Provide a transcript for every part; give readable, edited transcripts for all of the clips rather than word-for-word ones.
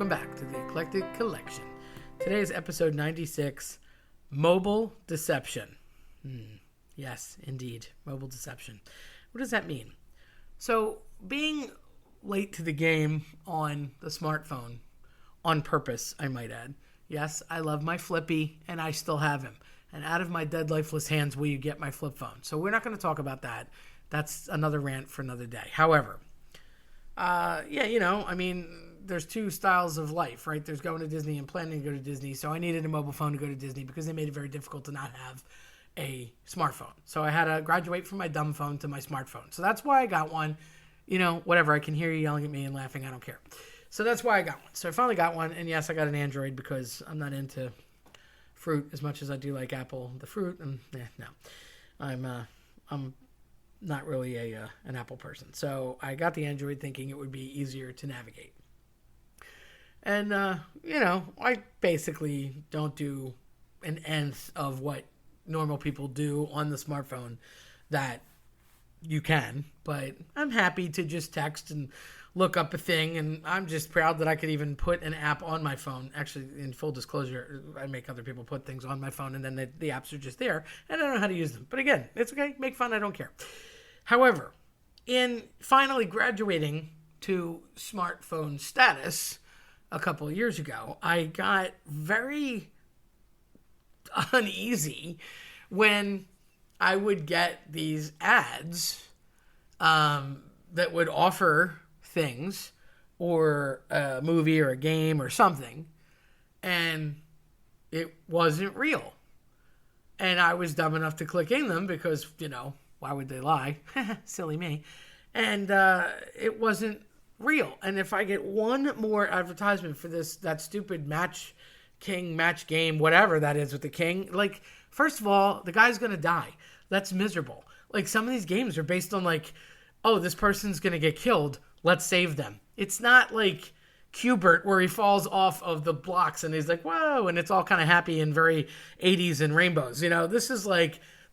welcome back to the Eclectic Collection. Today is episode 96, Mobile Deception. Yes, indeed, mobile deception. What does that mean? So, being late to the game on the smartphone, on purpose, I might add. Yes, I love my Flippy, and I still have him. And out of my dead, lifeless hands will you get my flip phone. So we're not going to talk about that. That's another rant for another day. However, there's two styles of life, right? There's going to Disney and planning to go to Disney. So I needed a mobile phone to go to Disney because they made it very difficult to not have a smartphone. So I had to graduate from my dumb phone to my smartphone. So that's why I got one. Whatever. I can hear you yelling at me and laughing. I don't care. So that's why I got one. So I finally got one. And yes, I got an Android because I'm not into fruit as much as I do like Apple. The fruit, no. I'm not really an Apple person. So I got the Android thinking it would be easier to navigate. And, I basically don't do an nth of what normal people do on the smartphone that you can. But I'm happy to just text and look up a thing. And I'm just proud that I could even put an app on my phone. Actually, in full disclosure, I make other people put things on my phone and then the apps are just there. And I don't know how to use them. But again, it's okay. Make fun. I don't care. However, in finally graduating to smartphone status a couple of years ago, I got very uneasy when I would get these ads that would offer things or a movie or a game or something, and it wasn't real. And I was dumb enough to click in them because, why would they lie? Silly me. And it wasn't real. And if I get one more advertisement for that stupid match game, whatever that is with the king, first of all, the guy's going to die. That's miserable. Some of these games are based on this person's going to get killed. Let's save them. It's not like Qbert where he falls off of the blocks and he's like, whoa, and it's all kind of happy and very 80s and rainbows. This is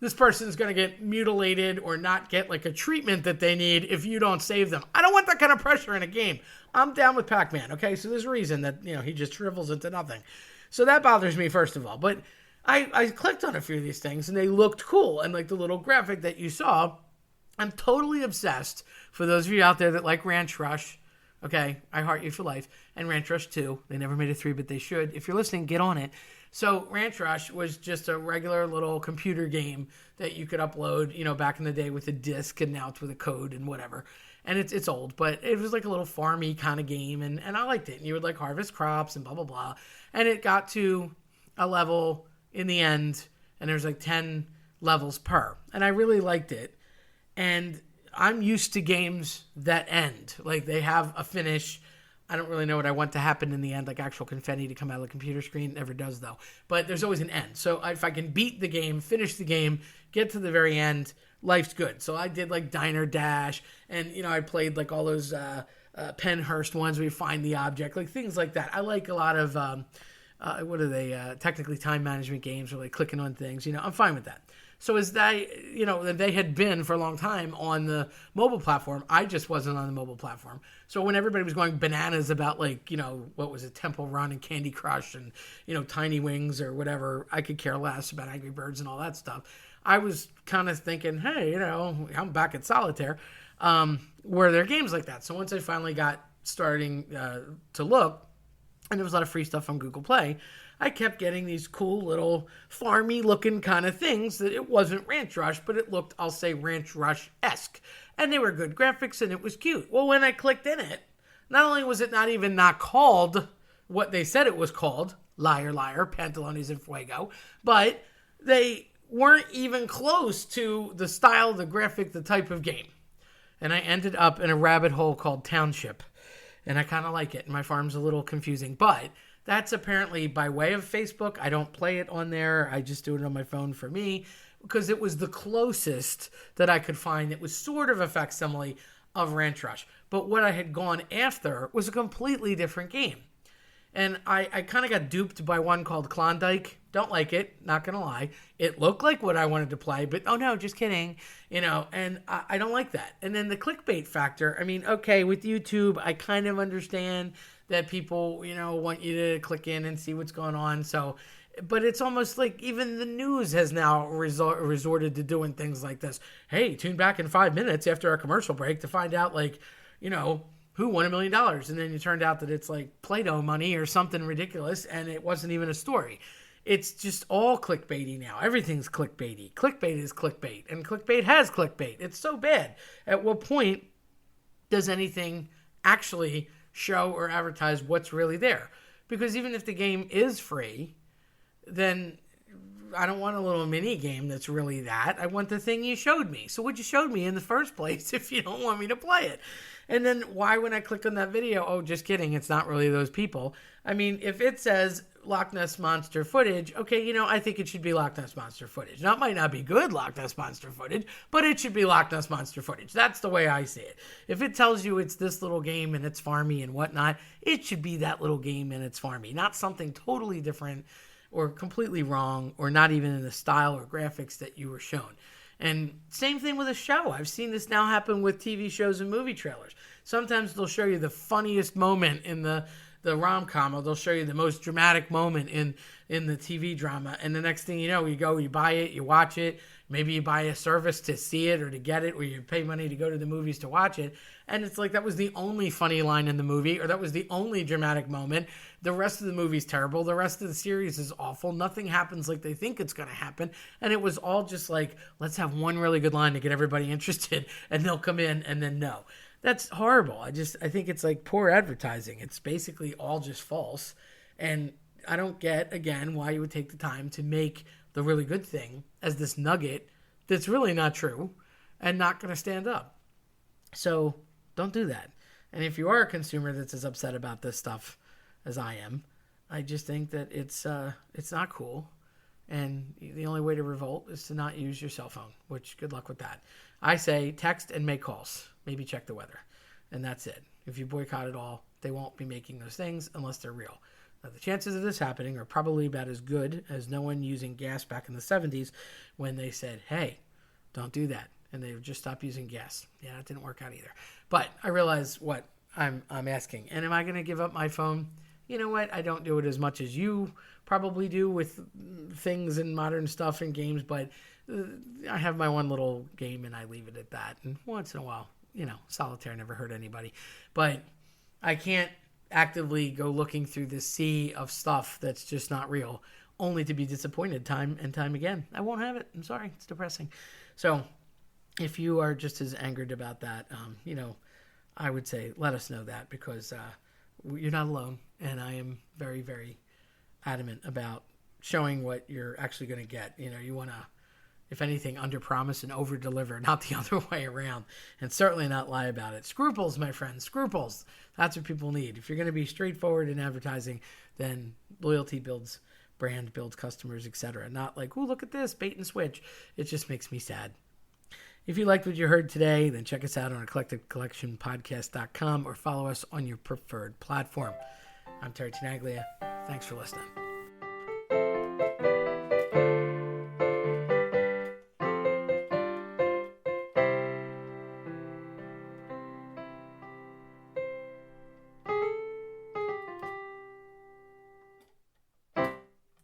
this person's going to get mutilated or not get a treatment that they need if you don't save them. I don't want that kind of pressure in a game. I'm down with Pac-Man, okay? So there's a reason that, he just shrivels into nothing. So that bothers me, first of all. But I clicked on a few of these things and they looked cool. And the little graphic that you saw, I'm totally obsessed. For those of you out there that like Ranch Rush, okay, I heart you for life. And Ranch Rush 2, they never made a 3, but they should. If you're listening, get on it. So Ranch Rush was just a regular little computer game that you could upload, back in the day with a disc, and now it's with a code and whatever. And it's old, but it was a little farmy kind of game, and I liked it. And you would harvest crops and blah, blah, blah. And it got to a level in the end, and there's 10 levels per. And I really liked it. And I'm used to games that end. They have a finish. I don't really know what I want to happen in the end, actual confetti to come out of the computer screen. It never does, though. But there's always an end. So if I can beat the game, finish the game, get to the very end, life's good. So I did Diner Dash, and, I played all those Penhurst ones where you find the object, things like that. I like a lot of, what are they, technically time management games where clicking on things. I'm fine with that. So as they had been for a long time on the mobile platform, I just wasn't on the mobile platform. So when everybody was going bananas about what was it, Temple Run and Candy Crush and, Tiny Wings or whatever, I could care less about Angry Birds and all that stuff. I was kind of thinking, hey, I'm back at Solitaire. Were there games like that? So once I finally got starting to look, and there was a lot of free stuff on Google Play, I kept getting these cool little farmy looking kind of things that it wasn't Ranch Rush, but it looked, I'll say, Ranch Rush-esque. And they were good graphics and it was cute. Well, when I clicked in it, not only was it not called what they said it was called, Liar Liar, Pantalones and Fuego, but they weren't even close to the style, the graphic, the type of game. And I ended up in a rabbit hole called Township. And I kind of like it. My farm's a little confusing, but that's apparently by way of Facebook. I don't play it on there. I just do it on my phone for me because it was the closest that I could find. It was sort of a facsimile of Ranch Rush. But what I had gone after was a completely different game. And I kind of got duped by one called Klondike. Don't like it, not going to lie. It looked like what I wanted to play, but oh no, just kidding. And I don't like that. And then the clickbait factor, okay, with YouTube, I kind of understand that people, want you to click in and see what's going on. So, but it's almost like even the news has now resorted to doing things like this. Hey, tune back in 5 minutes after our commercial break to find out, who won $1 million. And then it turned out that it's like Play-Doh money or something ridiculous, and it wasn't even a story. It's just all clickbaity now. Everything's clickbaity. Clickbait is clickbait, and clickbait has clickbait. It's so bad. At what point does anything actually show or advertise what's really there? Because even if the game is free, then I don't want a little mini game that's really that. I want the thing you showed me. So what you showed me in the first place if you don't want me to play it? And then why when I click on that video, oh, just kidding, it's not really those people. I mean, if it says Loch Ness Monster footage, okay, I think it should be Loch Ness Monster footage. Now, it might not be good Loch Ness Monster footage, but it should be Loch Ness Monster footage. That's the way I see it. If it tells you it's this little game and it's farmy and whatnot, it should be that little game and it's farmy, not something totally different or completely wrong or not even in the style or graphics that you were shown. And same thing with a show. I've seen this now happen with TV shows and movie trailers. Sometimes they'll show you the funniest moment in the rom-com, or they'll show you the most dramatic moment in the TV drama. And the next thing you know, you buy it, you watch it. Maybe you buy a service to see it or to get it, or you pay money to go to the movies to watch it. And it's like that was the only funny line in the movie, or that was the only dramatic moment. The rest of the movie's terrible. The rest of the series is awful. Nothing happens like they think it's going to happen. And it was all just like, let's have one really good line to get everybody interested, and they'll come in and then no. That's horrible. I think it's like poor advertising. It's basically all just false. And I don't get, again, why you would take the time to make the really good thing as this nugget that's really not true and not going to stand up. So don't do that. And if you are a consumer that's as upset about this stuff as I am, I just think that it's not cool. And the only way to revolt is to not use your cell phone, which good luck with that. I say text and make calls. Maybe check the weather. And that's it. If you boycott it all, they won't be making those things unless they're real. Now, the chances of this happening are probably about as good as no one using gas back in the 70s when they said, hey, don't do that. And they just stopped using gas. Yeah, it didn't work out either. But I realize what I'm asking. And am I going to give up my phone? You know what? I don't do it as much as you probably do with things and modern stuff and games, but I have my one little game and I leave it at that. And once in a while, solitaire never hurt anybody. But I can't actively go looking through this sea of stuff that's just not real, only to be disappointed time and time again. I won't have it. I'm sorry. It's depressing. So if you are just as angered about that, I would say let us know that, because you're not alone. And I am very, very adamant about showing what you're actually going to get. You want to, if anything, under-promise and over-deliver, not the other way around, and certainly not lie about it. Scruples, my friends, scruples. That's what people need. If you're going to be straightforward in advertising, then loyalty builds brand, builds customers, etc. Not like, oh, look at this, bait and switch. It just makes me sad. If you liked what you heard today, then check us out on eclecticcollectionpodcast.com or follow us on your preferred platform. I'm Terry Tenaglia. Thanks for listening.